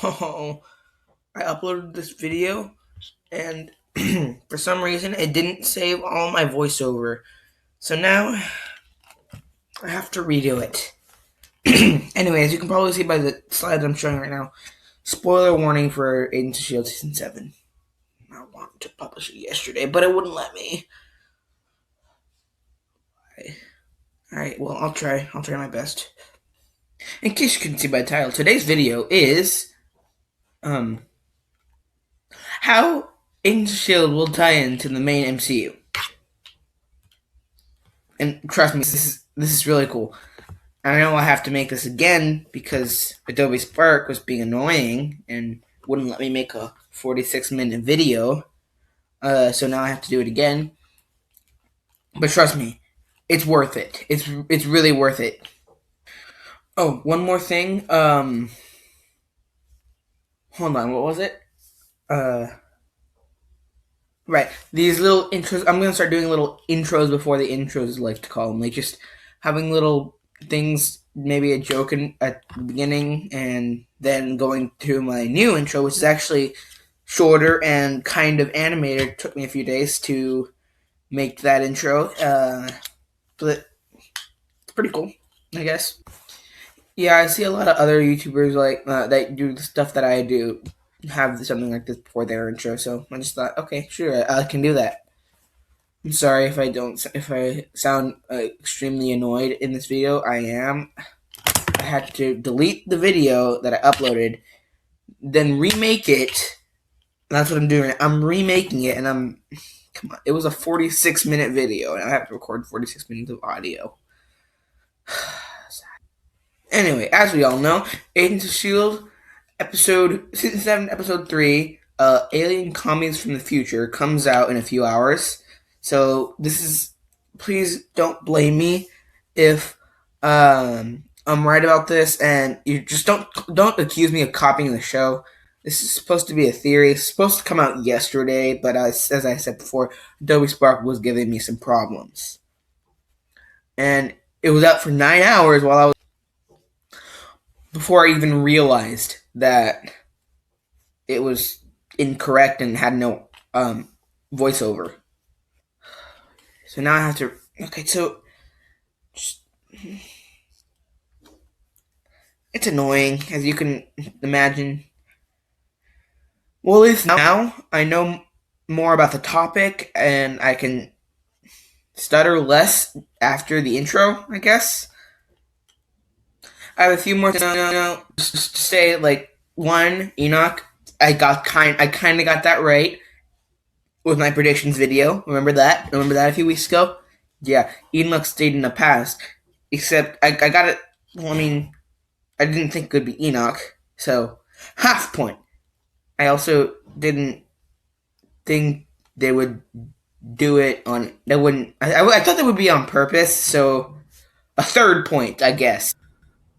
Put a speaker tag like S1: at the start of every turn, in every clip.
S1: Oh, I uploaded this video and for some reason it didn't save all my voiceover. So now I have to redo it. Anyway, as you can probably see by the slides I'm showing right now, spoiler warning for Agents of S.H.I.E.L.D. Season 7. I wanted to publish it yesterday, but it wouldn't let me. Alright, well, I'll try. I'll try my best. In case you couldn't see by the title, today's video is how Agents of S.H.I.E.L.D. will tie into the main MCU. And trust me, this is really cool. I know I have to make this again because Adobe Spark was being annoying and wouldn't let me make a 46-minute video. So now I have to do it again. But trust me, it's worth it. It's really worth it. Oh, one more thing. Hold on. What was it? Uh, right. These little intros. I'm gonna start doing little intros before the intros, like to call them. Like just having little things, maybe a joke at the beginning, and then going to my new intro, which is actually shorter and kind of animated. It took me a few days to make that intro, but it's pretty cool, I guess. Yeah, I see a lot of other YouTubers like that do the stuff that I do have something like this before their intro, so I just thought, okay, sure, I can do that. I'm sorry if I sound extremely annoyed in this video. I am. I had to delete the video that I uploaded, then remake it. That's what I'm doing. I'm remaking it, and come on. It was a 46-minute video, and I have to record 46 minutes of audio. Anyway, as we all know, Agents of S.H.I.E.L.D. Season 7, Episode 3, Alien Commies from the Future, comes out in a few hours. So, please don't blame me if I'm right about this, and you just don't accuse me of copying the show. This is supposed to be a theory. It's supposed to come out yesterday, but as I said before, Adobe Spark was giving me some problems. And it was out for 9 hours while I was before I even realized that it was incorrect and had no voiceover. So now I have to. Okay, so it's annoying, as you can imagine. Well, at least now I know more about the topic and I can stutter less after the intro, I guess. I have a few more things just to say. Like one, Enoch, I kind of got that right with my predictions video. Remember that? Remember that a few weeks ago? Yeah, Enoch stayed in the past. Except I got it. Well, I mean, I didn't think it would be Enoch, so half point. I also didn't think they would do it on. They wouldn't. I thought they would be on purpose. So a third point, I guess.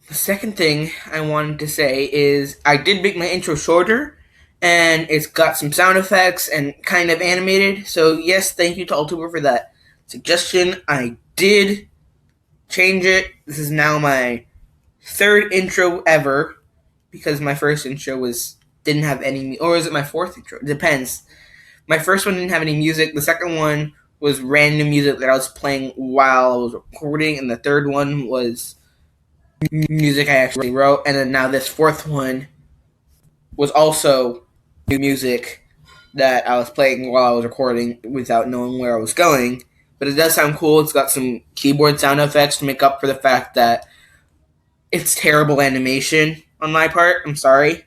S1: The second thing I wanted to say is I did make my intro shorter, and it's got some sound effects and kind of animated. So yes, thank you to Altuber for that suggestion. I did change it. This is now my third intro ever because my first intro didn't have any, or is it my fourth intro? It depends. My first one didn't have any music. The second one was random music that I was playing while I was recording, and the third one was music I actually wrote, and then now this fourth one was also music that I was playing while I was recording without knowing where I was going. But it does sound cool. It's got some keyboard sound effects to make up for the fact that it's terrible animation on my part. I'm sorry.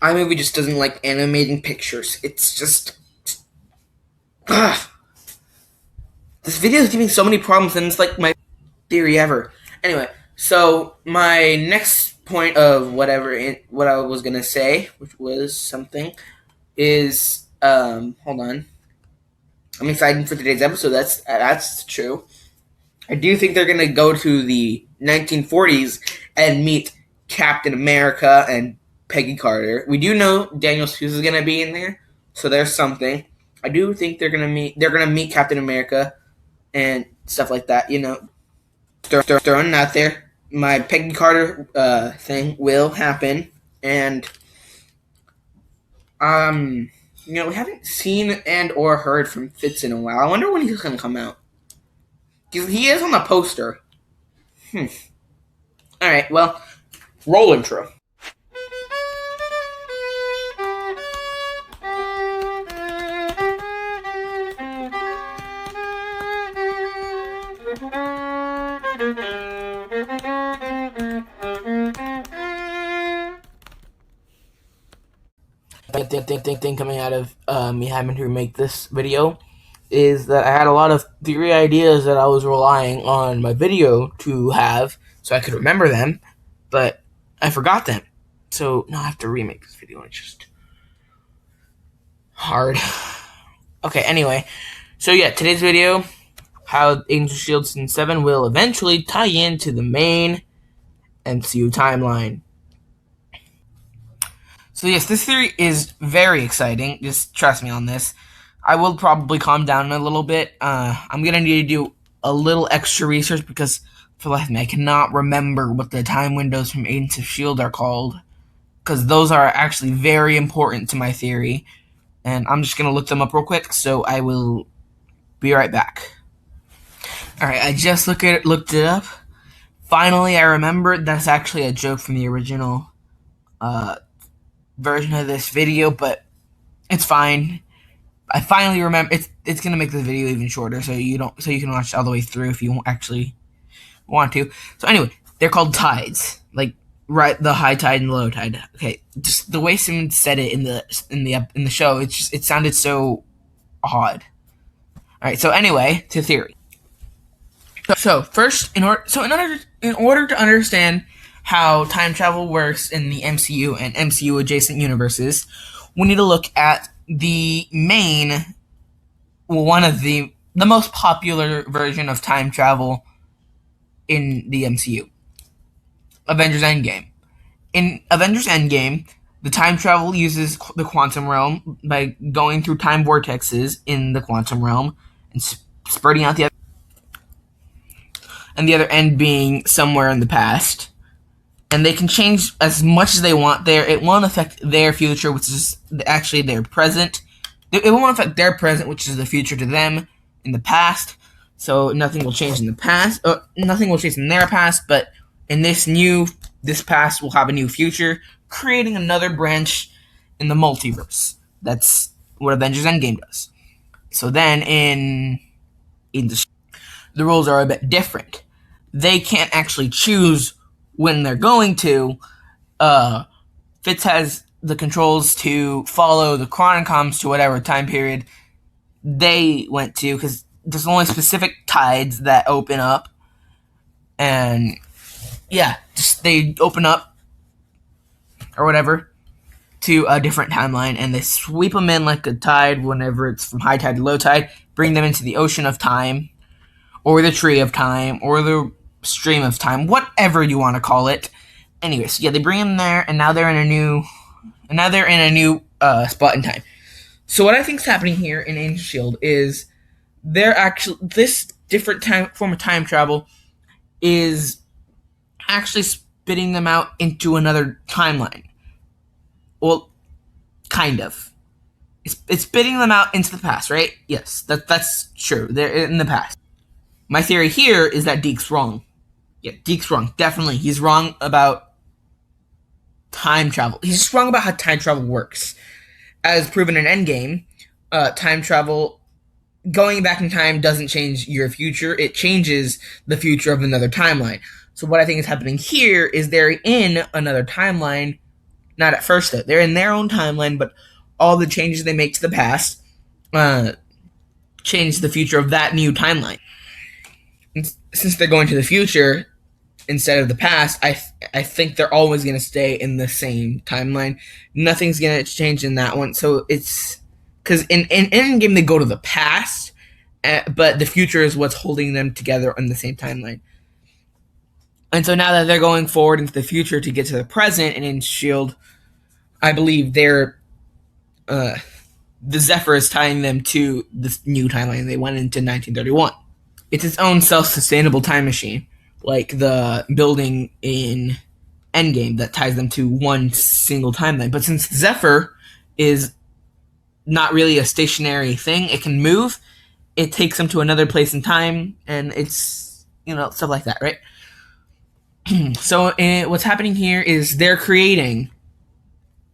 S1: iMovie just doesn't like animating pictures. It's just. Ugh. This video is giving so many problems, and it's like my theory ever. Anyway, so my next point of what I was gonna say, which was something, is hold on. I'm excited for today's episode. That's true. I do think they're gonna go to the 1940s and meet Captain America and Peggy Carter. We do know Daniel Hughes is gonna be in there, so there's something. I do think they're gonna meet Captain America and stuff like that. You know, throwing it out there. my Peggy Carter thing will happen, and we haven't seen and or heard from Fitz in a while. I wonder when he's gonna come out. Because he is on the poster. All right, well, roll intro. Thing coming out of me having to make this video is that I had a lot of theory ideas that I was relying on my video to have so I could remember them, but I forgot them. So now I have to remake this video, and it's just hard. Okay, anyway. So yeah, today's video, how Agents of S.H.I.E.L.D. Season 7 will eventually tie into the main MCU timeline. So yes, this theory is very exciting. Just trust me on this. I will probably calm down a little bit. I'm going to need to do a little extra research because for the life of me, I cannot remember what the time windows from Agents of S.H.I.E.L.D. are called. Because those are actually very important to my theory. And I'm just going to look them up real quick, so I will be right back. Alright, I just looked it up. Finally, I remembered that's actually a joke from the original version of this video, but it's fine. I finally remember. It's gonna make this video even shorter, so you can watch all the way through if you actually want to. So anyway, they're called tides, like right, the high tide and the low tide. Okay, just the way someone said it in the show, it sounded so odd. All right, so anyway, to theory. So first, in order to understand how time travel works in the MCU and MCU adjacent universes, we need to look at the one of the most popular version of time travel in the MCU, Avengers Endgame. In Avengers Endgame, the time travel uses the quantum realm by going through time vortexes in the quantum realm and spreading out the other end being somewhere in the past. And they can change as much as they want there. It won't affect their future, which is actually their present. It won't affect their present, which is the future to them in the past. So nothing will change in the past. Nothing will change in their past, but in this past will have a new future, creating another branch in the multiverse. That's what Avengers Endgame does. So then in the rules are a bit different. They can't actually choose when they're going to. Fitz has the controls to follow the Chronicoms to whatever time period they went to, because there's only specific tides that open up. And yeah, they open up or whatever to a different timeline, and they sweep them in like a tide whenever it's from high tide to low tide, bring them into the ocean of time, or the tree of time, or the stream of time, whatever you want to call it. Anyways, yeah, they bring them there, and now they're in a new spot in time. So what I think is happening here in Agents of S.H.I.E.L.D. is this different form of time travel is actually spitting them out into another timeline. Well, kind of. It's spitting them out into the past, right? Yes, that's true. They're in the past. My theory here is that Deke's wrong. Yeah, Deke's wrong. Definitely. He's wrong about time travel. He's just wrong about how time travel works. As proven in Endgame, time travel, going back in time doesn't change your future. It changes the future of another timeline. So what I think is happening here is they're in another timeline. Not at first, though. They're in their own timeline, but all the changes they make to the past change the future of that new timeline. And since they're going to the future instead of the past, I think they're always going to stay in the same timeline. Nothing's going to change in that one. So it's because in Endgame they go to the past, but the future is what's holding them together on the same timeline. And so now that they're going forward into the future to get to the present and in S.H.I.E.L.D., I believe they're the Zephyr is tying them to this new timeline. They went into 1931. It's its own self-sustainable time machine, like the building in Endgame that ties them to one single timeline. But since Zephyr is not really a stationary thing, it can move. It takes them to another place in time, and it's stuff like that, right? So what's happening here is they're creating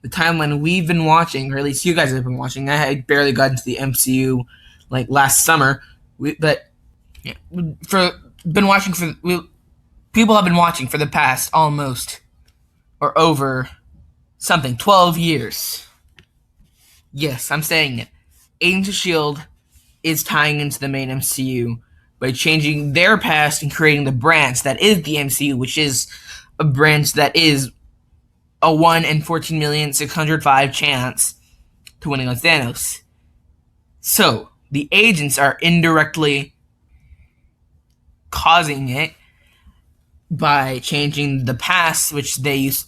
S1: the timeline we've been watching, or at least you guys have been watching. I had barely got into the MCU like last summer, but yeah, for been watching for people have been watching for the past almost or over something 12 years. Yes, I'm saying it. Agents of Shield is tying into the main MCU by changing their past and creating the branch that is the MCU, which is a branch that is a 1 in 14,605 chance to winning on Thanos. So, the agents are indirectly causing it by changing the past, which they use.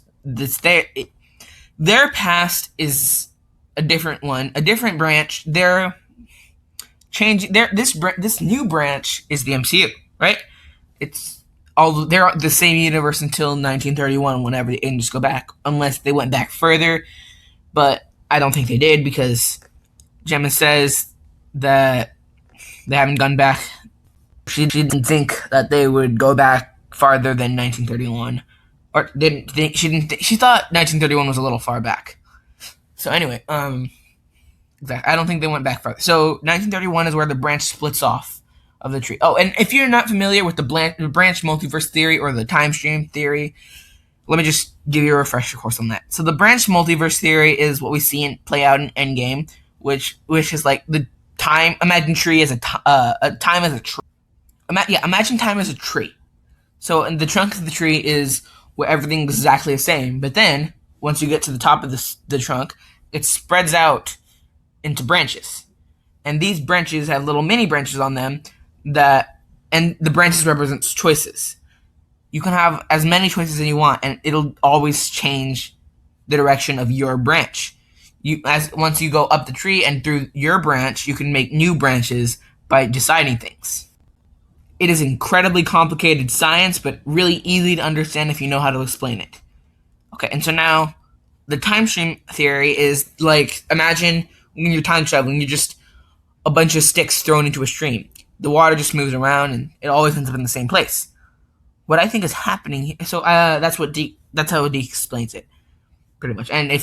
S1: Their past is a different one, a different branch. They're changing. This new branch is the MCU, right? It's all they're the same universe until 1931, whenever the agents go back, unless they went back further. But I don't think they did because Gemma says that they haven't gone back. She didn't think that they would go back farther than 1931, or didn't think she didn't. She thought 1931 was a little far back. So anyway, exactly. I don't think they went back farther. So 1931 is where the branch splits off of the tree. Oh, and if you're not familiar with the branch multiverse theory or the time stream theory, let me just give you a refresher course on that. So the branch multiverse theory is what we see play out in Endgame, which is like the time. Imagine tree as a time as a tree. Imagine time as a tree. So in the trunk of the tree is where everything's exactly the same. But then once you get to the top of the trunk, it spreads out into branches, and these branches have little mini branches on them and the branches represents choices. You can have as many choices as you want, and it'll always change the direction of your branch. Once you go up the tree and through your branch, you can make new branches by deciding things. It is incredibly complicated science, but really easy to understand if you know how to explain it. Okay, and so now the time stream theory is like, imagine when you're time traveling, you're just a bunch of sticks thrown into a stream. The water just moves around, and it always ends up in the same place. What I think is happening, so that's how Deke explains it, pretty much. And if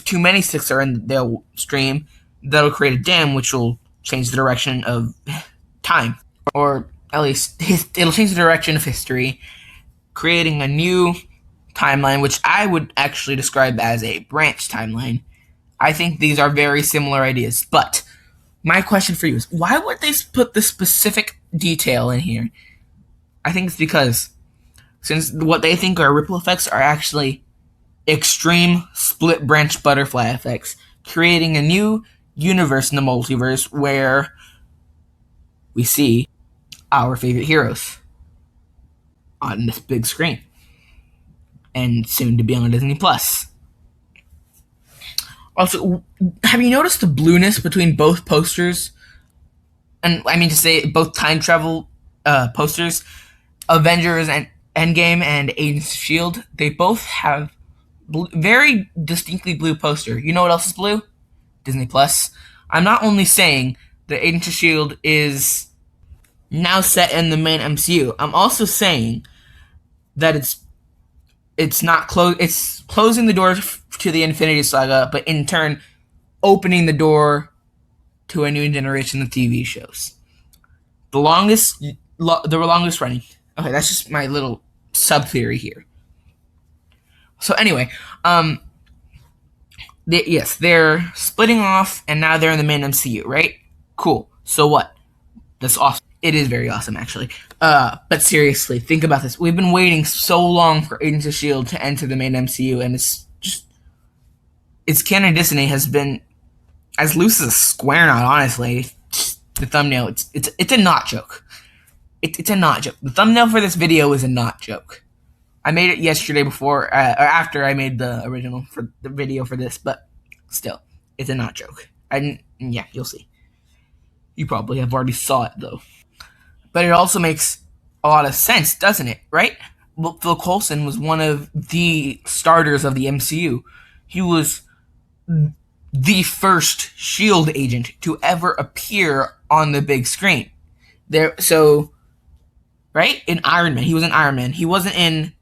S1: too many sticks are in the stream, that'll create a dam, which will change the direction of time, or at least it'll change the direction of history, creating a new timeline, which I would actually describe as a branch timeline. I think these are very similar ideas, but my question for you is, why would they put this specific detail in here? I think it's because since what they think are ripple effects are actually extreme split branch butterfly effects, creating a new universe in the multiverse where we see our favorite heroes on this big screen and soon to be on Disney Plus. Also, have you noticed the blueness between both posters? And I mean to say both time travel posters, Avengers and Endgame and Agents of Shield. They both have very distinctly blue poster. You know what else is blue? Disney Plus. I'm not only saying that Agents of Shield is now set in the main MCU. I'm also saying that it's not close. It's closing the door to the Infinity Saga, but in turn opening the door to a new generation of TV shows. The longest running. Okay, that's just my little sub theory here. So anyway, they're splitting off, and now they're in the main MCU, right? Cool. So what? That's awesome. It is very awesome, actually. But seriously, think about this. We've been waiting so long for Agents of S.H.I.E.L.D. to enter the main MCU, and its canon Disney has been as loose as a square knot, honestly. The thumbnail, it's a not joke. It's a not joke. The thumbnail for this video is a not joke. I made it yesterday or after I made the original for the video for this, but still, it's a not joke. Yeah, you'll see. You probably have already saw it, though. But it also makes a lot of sense, doesn't it? Right? Well, Phil Coulson was one of the starters of the MCU. He was the first Shield agent to ever appear on the big screen. So right in Iron Man, he was in Iron Man. He wasn't in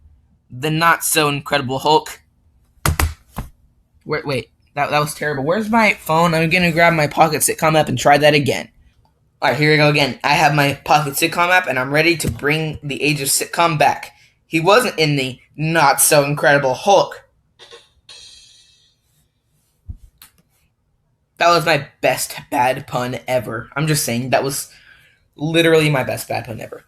S1: the not so Incredible Hulk. Wait, that was terrible. Where's my phone? I'm gonna grab my Pocket Sitcom app and try that again. All right, here we go again. I have my Pocket Sitcom app, and I'm ready to bring the age of sitcom back. He wasn't in the not so Incredible Hulk. That was my best bad pun ever. I'm just saying that was literally my best bad pun ever.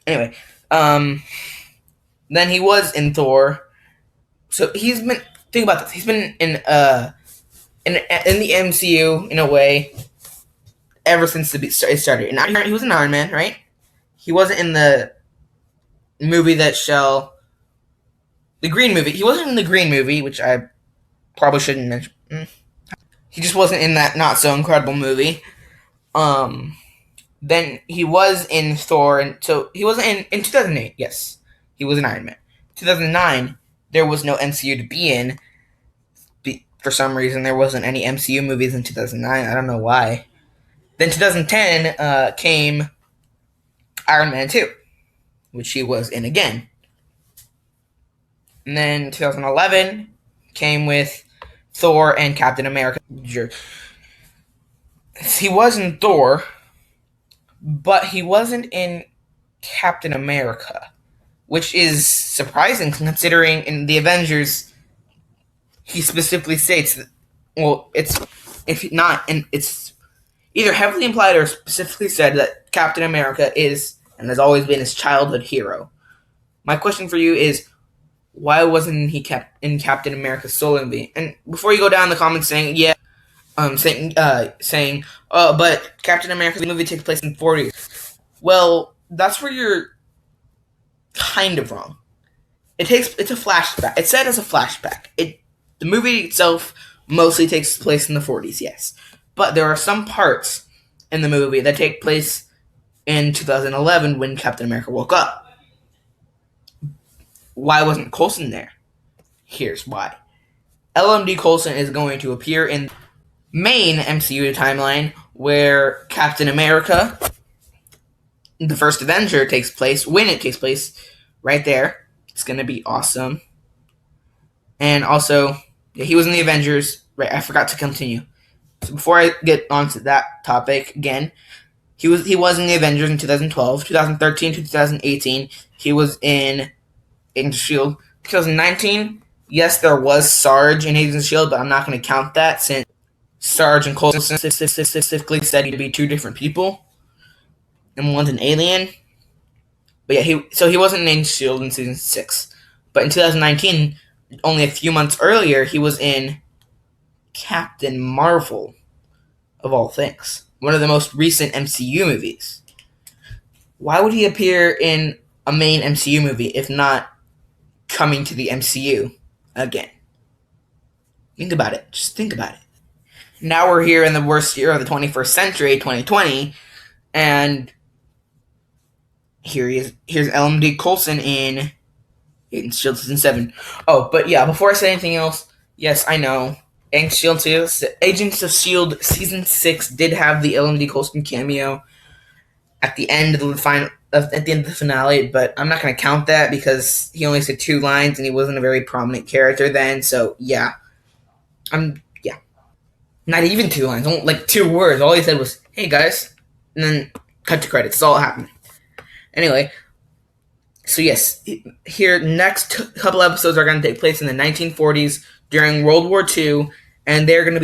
S1: Anyway, then he was in Thor. So he's been think about this. He's been in the MCU in a way ever since it started. And he was an Iron Man, right? He wasn't in the movie the Green movie. He wasn't in the Green movie, which I probably shouldn't mention. He just wasn't in that not so incredible movie. Then he was in Thor, and so he wasn't in 2008. Yes, he was an Iron Man. 2009, there was no MCU to be in. For some reason, there wasn't any MCU movies in 2009. I don't know why. Then 2010 came Iron Man 2, which he was in again. And then 2011 came with Thor and Captain America. He was in Thor, but he wasn't in Captain America, which is surprising considering in the Avengers he specifically states that, well, it's either heavily implied or specifically said that Captain America is and has always been his childhood hero. My question for you is, why wasn't he in Captain America's solo movie? And before you go down the comments saying, yeah, but Captain America's movie takes place in the 40s. Well, that's where you're kind of wrong. It's a flashback. It's set as a flashback. The movie itself mostly takes place in the 40s, yes. But there are some parts in the movie that take place in 2011 when Captain America woke up. Why wasn't Coulson there? Here's why. LMD Coulson is going to appear in the main MCU timeline where Captain America, the first Avenger, takes place, when it takes place, right there. It's going to be awesome. And also, yeah, he was in the Avengers. Right, I forgot to continue. So before I get onto that topic again, he was in the Avengers in 2012, 2013 to 2018. He was in Agents of S.H.I.E.L.D. 2019, yes, there was Sarge in Agents of S.H.I.E.L.D., but I'm not going to count that since Sarge and Coulson specifically said to be two different people, and one's an alien. But yeah, he wasn't in Agents of S.H.I.E.L.D. in season 6. But in 2019, only a few months earlier, he was in Captain Marvel, of all things. One of the most recent MCU movies. Why would he appear in a main MCU movie if not coming to the MCU again? Think about it. Just think about it. Now we're here in the worst year of the 21st century, 2020, and here's LMD Coulson in Agents of S.H.I.E.L.D. Season 7. Oh, but yeah, before I say anything else, yes, I know. Agents of S.H.I.E.L.D. Season 6 did have the LMD Coulson cameo at the end of the finale, but I'm not going to count that because he only said 2 lines and he wasn't a very prominent character then. So yeah, not even 2 lines, only like 2 words. All he said was, "Hey guys," and then cut to credits. That's all that happened. Anyway, so yes, here next couple episodes are going to take place in the 1940s during World War II, and they're going to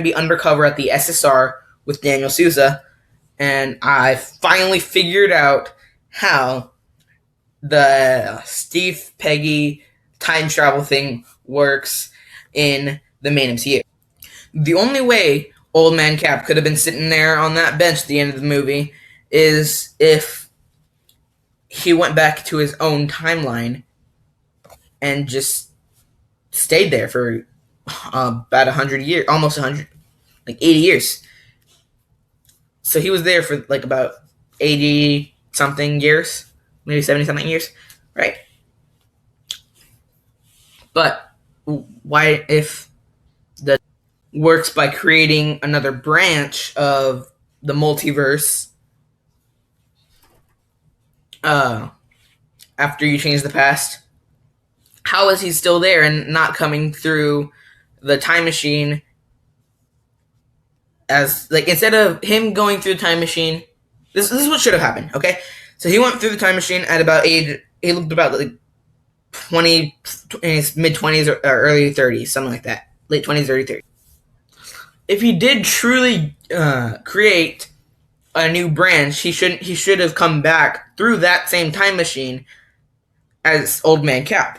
S1: be undercover at the SSR with Daniel Souza. And I finally figured out how the Steve Peggy time travel thing works in the main MCU. The only way Old Man Cap could have been sitting there on that bench at the end of the movie is if he went back to his own timeline and just stayed there for about 100 years, almost 100, like 80 years. So he was there for like about 80 something years, maybe 70 something years, right? But why if the works by creating another branch of the multiverse uh, after you change the past? How is he still there and not coming through the time machine as like instead of him going through the time machine? This is what should have happened. Okay, so he went through the time machine at about age. He looked about like 20 in his mid 20s or early 30s, something like that, late 20s, early 30s. If he did truly create a new branch, he should have come back through that same time machine as Old Man Cap.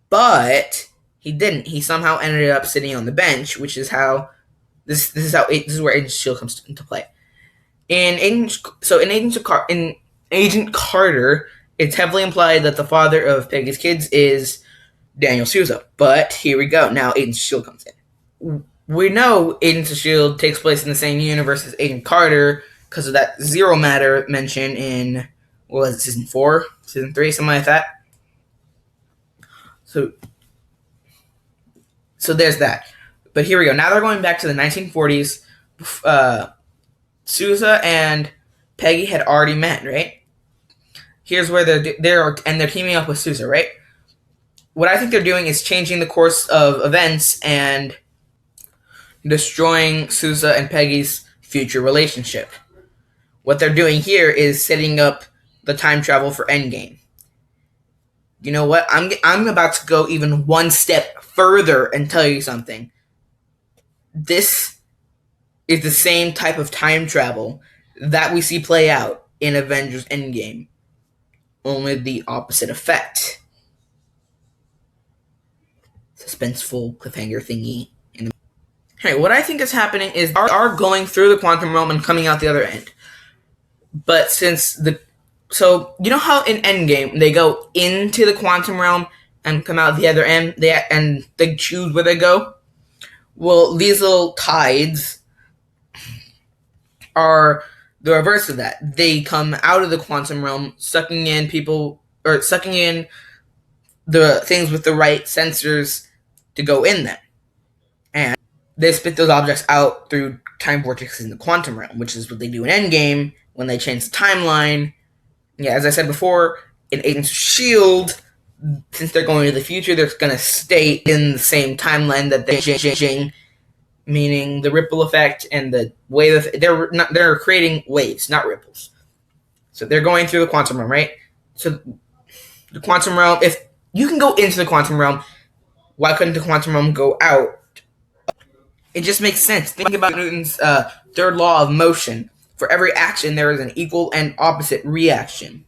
S1: But he didn't. He somehow ended up sitting on the bench, which is how this is where Agent Shield comes into play. In Agent Carter, it's heavily implied that the father of Peggy's kids is Daniel Souza. But here we go. Now Agent Shield comes in. We know Agents of Shield takes place in the same universe as Agent Carter because of that Zero Matter mention in what was it, season 4, season 3, something like that. So there's that. But here we go. Now they're going back to the 1940s. Souza and Peggy had already met, right? Here's where they're teaming up with Souza, right? What I think they're doing is changing the course of events and destroying Souza and Peggy's future relationship. What they're doing here is setting up the time travel for Endgame. You know what? I'm about to go even one step further and tell you something. This is the same type of time travel that we see play out in Avengers Endgame, only the opposite effect. Suspenseful cliffhanger thingy. Hey, what I think is happening is they are going through the quantum realm and coming out the other end. But so you know how in Endgame they go into the quantum realm and come out the other end, they choose where they go. Well, these little tides are the reverse of that. They come out of the quantum realm, sucking in the things with the right sensors to go in them. And they spit those objects out through time vortexes in the quantum realm, which is what they do in Endgame when they change the timeline. Yeah, as I said before, in Agents of S.H.I.E.L.D., since they're going to the future, they're going to stay in the same timeline that they're changing, meaning the ripple effect and the wave. They're creating waves, not ripples. So they're going through the quantum realm, right? So the quantum realm, if you can go into the quantum realm, why couldn't the quantum realm go out? It just makes sense. Think about Newton's third law of motion. For every action, there is an equal and opposite reaction.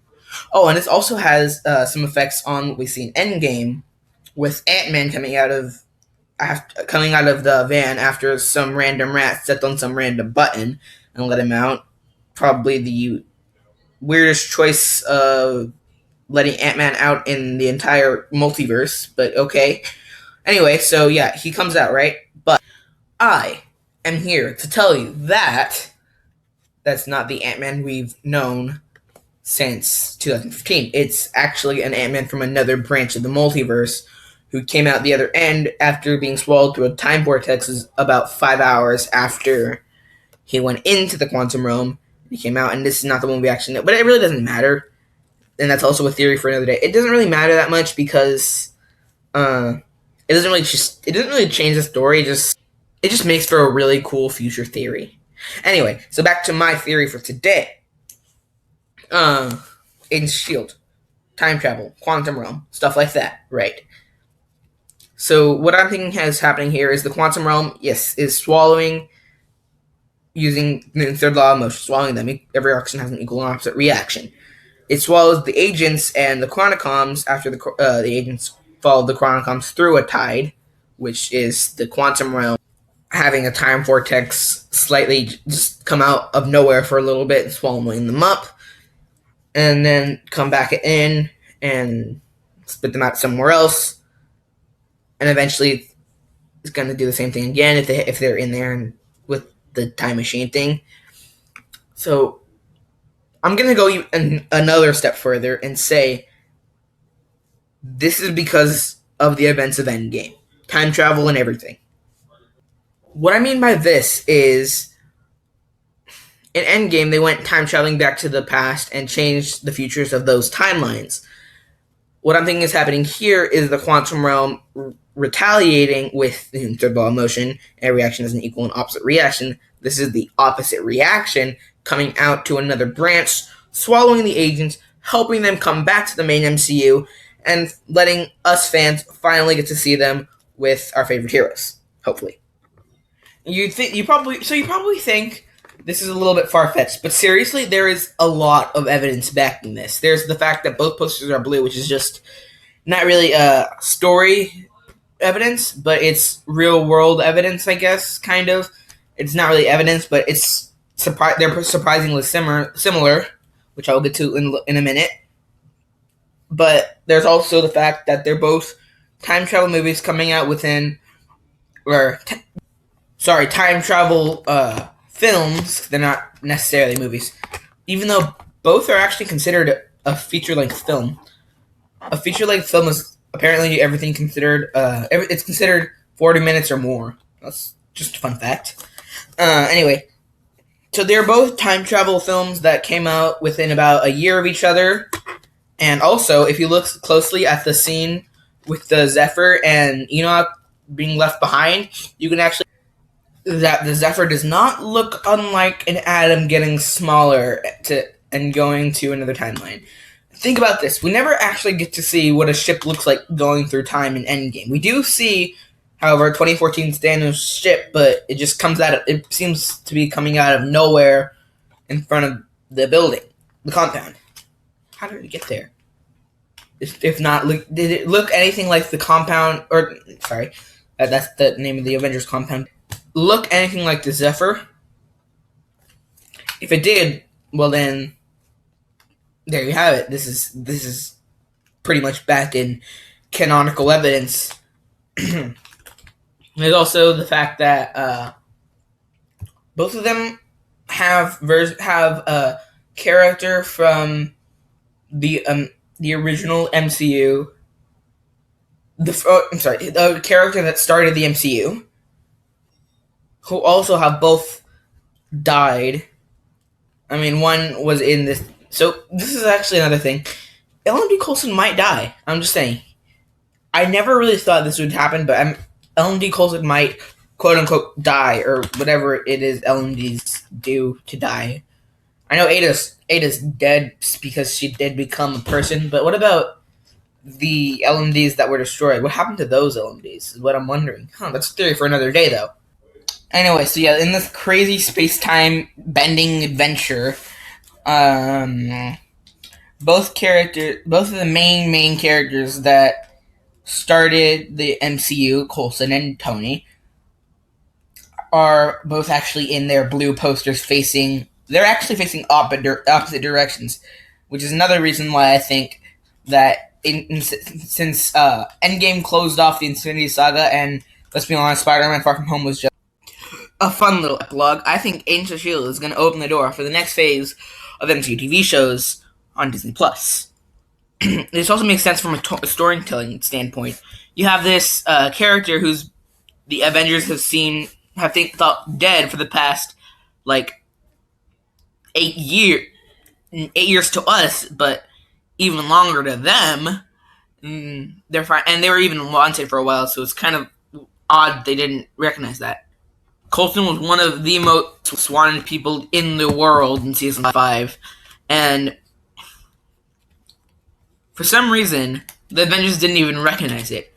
S1: Oh, and this also has some effects on what we see in Endgame, with Ant-Man coming out of the van after some random rat stepped on some random button and let him out. Probably the weirdest choice of letting Ant-Man out in the entire multiverse, but okay. Anyway, so yeah, he comes out, right? But I am here to tell you that that's not the Ant-Man we've known since 2015. It's actually an Ant-Man from another branch of the multiverse who came out the other end after being swallowed through a time vortex about 5 hours after he went into the quantum realm. He came out, and this is not the one we actually know. But it really doesn't matter. And that's also a theory for another day. It doesn't really matter that much because it doesn't really change the story. It just makes for a really cool future theory. Anyway, so back to my theory for today. In S.H.I.E.L.D., time travel, quantum realm, stuff like that, right? So what I'm thinking is happening here is the quantum realm, yes, is swallowing, using Newton's third law of motion, swallowing them. Every action has an equal and opposite reaction. It swallows the agents and the chronicoms after the agents follow the chronicoms through a tide, which is the quantum realm having a time vortex slightly just come out of nowhere for a little bit and swallowing them up, and then come back in and spit them out somewhere else, and eventually it's going to do the same thing again if they're in there and with the time machine thing. So I'm gonna go another step further and say this is because of the events of Endgame, time travel and everything. What I mean by this is in Endgame they went time traveling back to the past and changed the futures of those timelines. What I'm thinking is happening here is the quantum realm retaliating with the third law of motion. Every reaction is an equal and opposite reaction. This is the opposite reaction coming out to another branch, swallowing the agents, helping them come back to the main MCU, and letting us fans finally get to see them with our favorite heroes. Hopefully, you probably think this is a little bit far fetched, but seriously, there is a lot of evidence backing this. There's the fact that both posters are blue, which is just not really story evidence, but it's real world evidence, I guess, kind of. It's not really evidence, but they're surprisingly similar, which I'll get to in a minute. But there's also the fact that they're both time travel movies coming out within, time travel films. They're not necessarily movies, even though both are actually considered a feature length film. A feature length film is apparently everything considered. It's considered 40 minutes or more. That's just a fun fact. Anyway, so they're both time travel films that came out within about a year of each other. And also, if you look closely at the scene with the Zephyr and Enoch being left behind, you can actually that the Zephyr does not look unlike an atom getting smaller and going to another timeline. Think about this. We never actually get to see what a ship looks like going through time in Endgame. We do see, however, 2014 Thanos' ship, but it just it seems to be coming out of nowhere in front of the building, the compound. How did it get there? If not, did it look anything like the compound, or, sorry, that's the name of the Avengers compound, look anything like the Zephyr? If it did, well then, there you have it. This is pretty much back in canonical evidence. There's also the fact that both of them have a character from the original MCU. The character that started the MCU, who also have both died. I mean, one was in this. So this is actually another thing. LMD Coulson might die. I'm just saying. I never really thought this would happen, but LMD Coulson might, quote unquote, die, or whatever it is LMDs do to die. I know Ada's dead because she did become a person, but what about the LMDs that were destroyed? What happened to those LMDs is what I'm wondering. That's a theory for another day, though. Anyway, so yeah, in this crazy space-time bending adventure, both of the main characters that started the MCU, Coulson and Tony, are both actually in their blue posters they're actually facing opposite directions, which is another reason why I think that since Endgame closed off the Infinity Saga, and let's be honest, Spider-Man Far From Home was just a fun little epilogue, I think Agents of S.H.I.E.L.D. is going to open the door for the next phase of MCU TV shows on Disney+. This also makes sense from a storytelling standpoint. You have this character who's the Avengers have thought dead for the past, 8 years. 8 years to us, but even longer to them. They're fine, and they were even wanted for a while, so it's kind of odd they didn't recognize that. Coulson was one of the most wanted people in the world in season 5, and for some reason, the Avengers didn't even recognize it.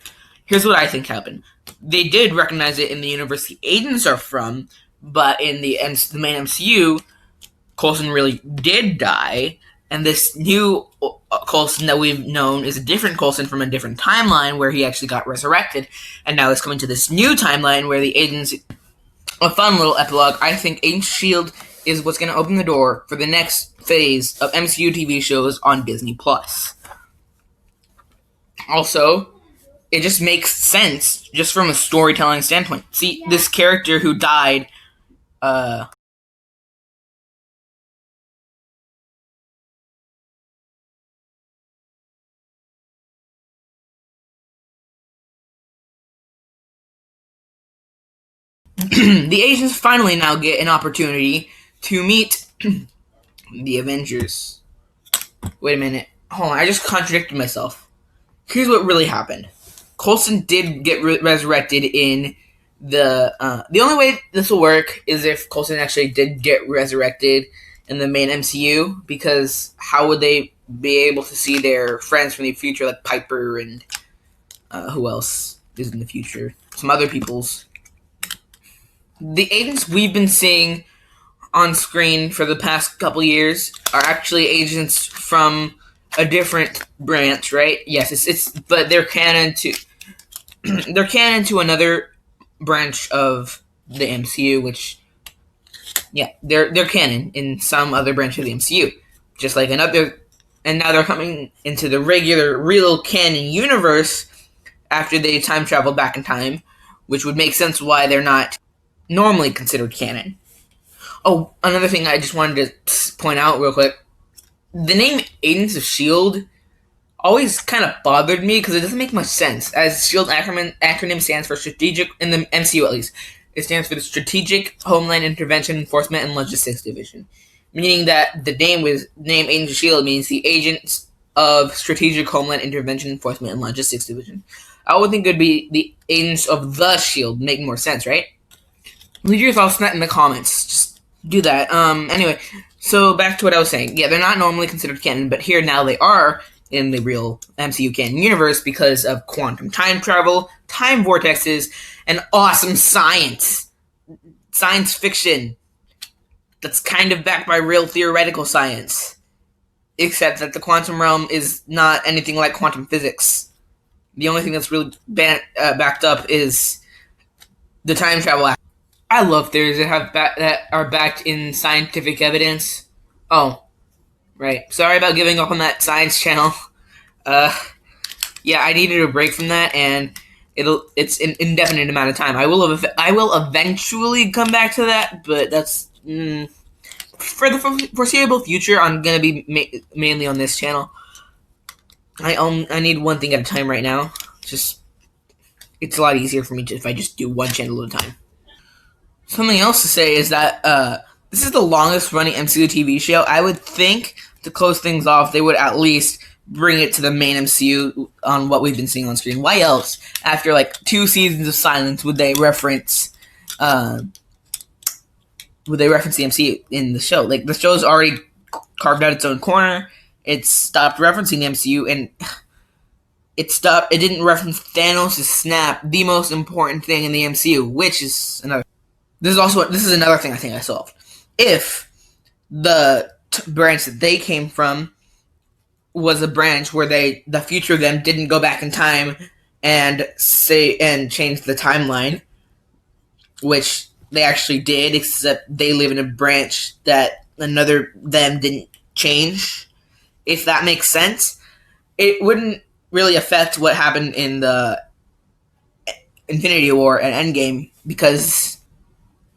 S1: Here's what I think happened. They did recognize it in the universe the agents are from, but in the main MCU, Coulson really did die, and this new Coulson that we've known is a different Coulson from a different timeline where he actually got resurrected, and now he's coming to this new timeline where the agents... A fun little epilogue. I think Agents of S.H.I.E.L.D. is what's going to open the door for the next phase of MCU TV shows on Disney+. Also, it just makes sense just from a storytelling standpoint. See, this character who died the Asians finally now get an opportunity to meet the Avengers. Wait a minute. Hold on, I just contradicted myself. Here's what really happened. Coulson did get resurrected in the only way this will work is if Coulson actually did get resurrected in the main MCU, because how would they be able to see their friends from the future, like Piper and who else is in the future? Some other peoples. The agents we've been seeing on screen for the past couple years are actually agents from a different branch, right? Yes, it's but they're canon to they're canon to another branch of the MCU, which they're canon in some other branch of the MCU, just like another. And now they're coming into the regular, real canon universe after they time traveled back in time, which would make sense why they're not normally considered canon. Oh, another thing I just wanted to point out real quick. The name Agents of S.H.I.E.L.D. always kind of bothered me because it doesn't make much sense, as S.H.I.E.L.D. acronym stands for Strategic, in the MCU at least. It stands for the Strategic Homeland Intervention Enforcement and Logistics Division, meaning that the name Agents of S.H.I.E.L.D. means the Agents of Strategic Homeland Intervention Enforcement and Logistics Division. I would think it would be the Agents of the S.H.I.E.L.D. make more sense, right? Leave your thoughts in the comments. Just do that. Anyway, so back to what I was saying. Yeah, they're not normally considered canon, but here now they are in the real MCU canon universe because of quantum time travel, time vortexes, and awesome science. Science fiction that's kind of backed by real theoretical science. Except that the quantum realm is not anything like quantum physics. The only thing that's really backed up is the time travel. I love theories that are backed in scientific evidence. Oh, right. Sorry about giving up on that science channel. Yeah, I needed a break from that, and it's an indefinite amount of time. I will eventually come back to that, but that's for the foreseeable future. I'm gonna be mainly on this channel. I need one thing at a time right now. It's a lot easier for me if I just do one channel at a time. Something else to say is that this is the longest running MCU TV show. I would think to close things off, they would at least bring it to the main MCU on what we've been seeing on screen. Why else, after like 2 seasons of silence, would they reference the MCU in the show? Like, the show's already carved out its own corner. It stopped referencing the MCU, and it didn't reference Thanos' snap, the most important thing in the MCU, which is another. This is another thing I think I solved. If the branch that they came from was a branch where the future of them didn't go back in time and change the timeline, which they actually did, except they live in a branch that another them didn't change. If that makes sense, it wouldn't really affect what happened in the Infinity War and Endgame, because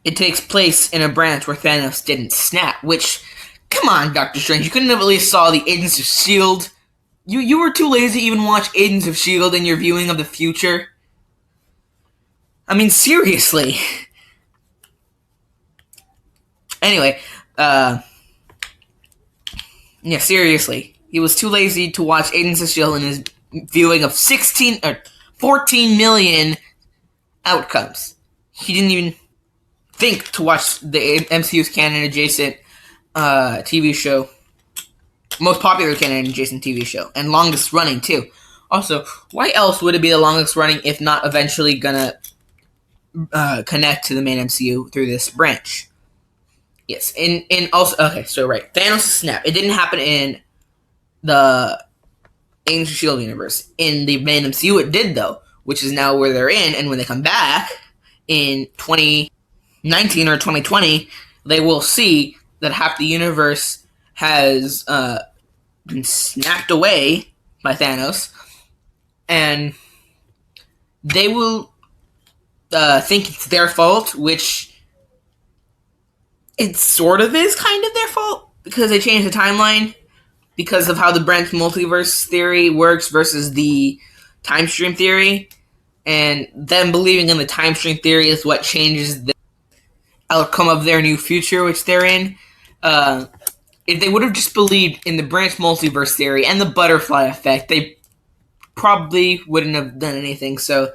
S1: it takes place in a branch where Thanos didn't snap, which, come on, Doctor Strange, you couldn't have at least saw the Agents of S.H.I.E.L.D.? You were too lazy to even watch Agents of S.H.I.E.L.D. in your viewing of the future? I mean, seriously. Anyway, yeah, seriously. He was too lazy to watch Agents of S.H.I.E.L.D. in his viewing of 14 million outcomes. He didn't even think to watch the MCU's canon adjacent TV show, most popular canon adjacent TV show, and longest running too. Also, why else would it be the longest running if not eventually gonna connect to the main MCU through this branch? Yes, in also okay, so right, Thanos' snap. It didn't happen in the Agents of S.H.I.E.L.D. universe. In the main MCU, it did though, which is now where they're in, and when they come back in 2019 or 2020, they will see that half the universe has been snapped away by Thanos, and they will think it's their fault, which it sort of is kind of their fault, because they changed the timeline because of how the branch multiverse theory works versus the time stream theory, and them believing in the time stream theory is what changes outcome of their new future, which they're in. If they would have just believed in the branch multiverse theory and the butterfly effect, they probably wouldn't have done anything. So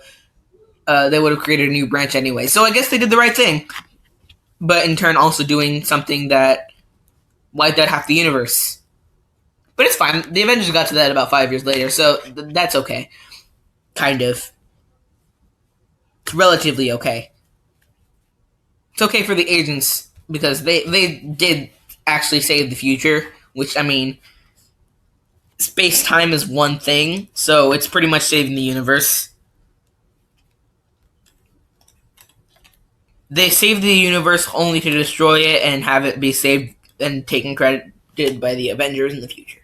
S1: they would have created a new branch anyway. So I guess they did the right thing, but in turn also doing something that wiped out half the universe. But it's fine. The Avengers got to that about 5 years later, so that's okay. Kind of. It's relatively okay. It's okay for the agents because they did actually save the future, which, I mean, space-time is one thing, so it's pretty much saving the universe. They saved the universe only to destroy it and have it be saved and taken credited by the Avengers in the future.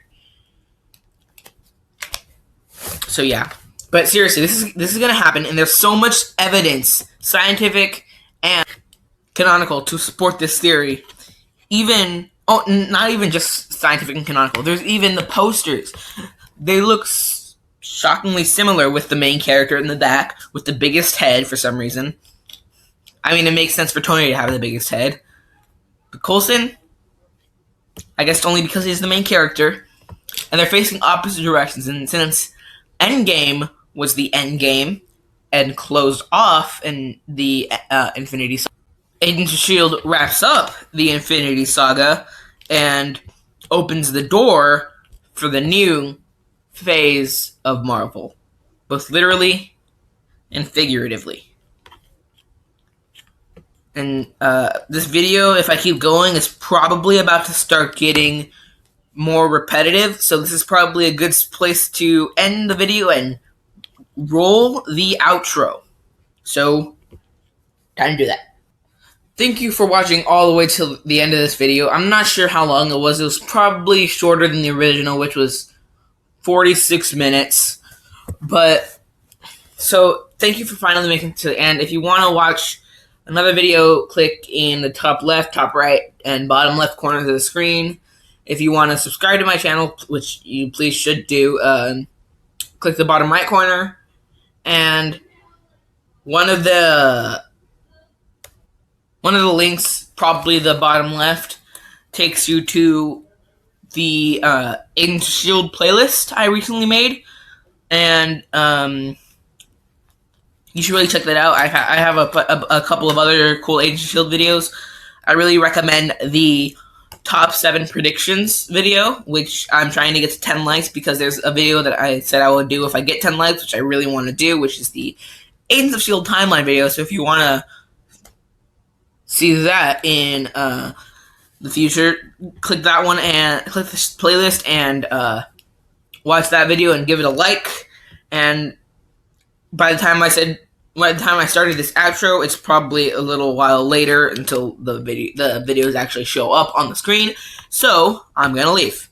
S1: So yeah. But seriously, this is gonna happen, and there's so much evidence, scientific and canonical, to support this theory. Even not even just scientific and canonical. There's even the posters. They look shockingly similar, with the main character in the back with the biggest head for some reason. I mean, it makes sense for Tony to have the biggest head. But Coulson, I guess only because he's the main character, and they're facing opposite directions. And since Endgame was the Endgame and closed off in the Infinity Saga, Agents of S.H.I.E.L.D. wraps up the Infinity Saga and opens the door for the new phase of Marvel, both literally and figuratively. And this video, if I keep going, is probably about to start getting more repetitive, so this is probably a good place to end the video and roll the outro. So, time to do that. Thank you for watching all the way till the end of this video. I'm not sure how long it was. It was probably shorter than the original, which was 46 minutes. But, so, thank you for finally making it to the end. If you want to watch another video, click in the top left, top right, and bottom left corners of the screen. If you want to subscribe to my channel, which you please should do, click the bottom right corner, and one of the links, probably the bottom left, takes you to the Agents of S.H.I.E.L.D. playlist I recently made, and you should really check that out. I have a couple of other cool Agents of S.H.I.E.L.D. videos. I really recommend the top 7 predictions video, which I'm trying to get to 10 likes because there's a video that I said I would do if I get 10 likes, which I really want to do, which is the Agents of S.H.I.E.L.D. timeline video. So if you want to see that in the future, click that one and click the playlist and watch that video and give it a like. And by the time I started this outro, it's probably a little while later until the videos actually show up on the screen. So I'm gonna leave.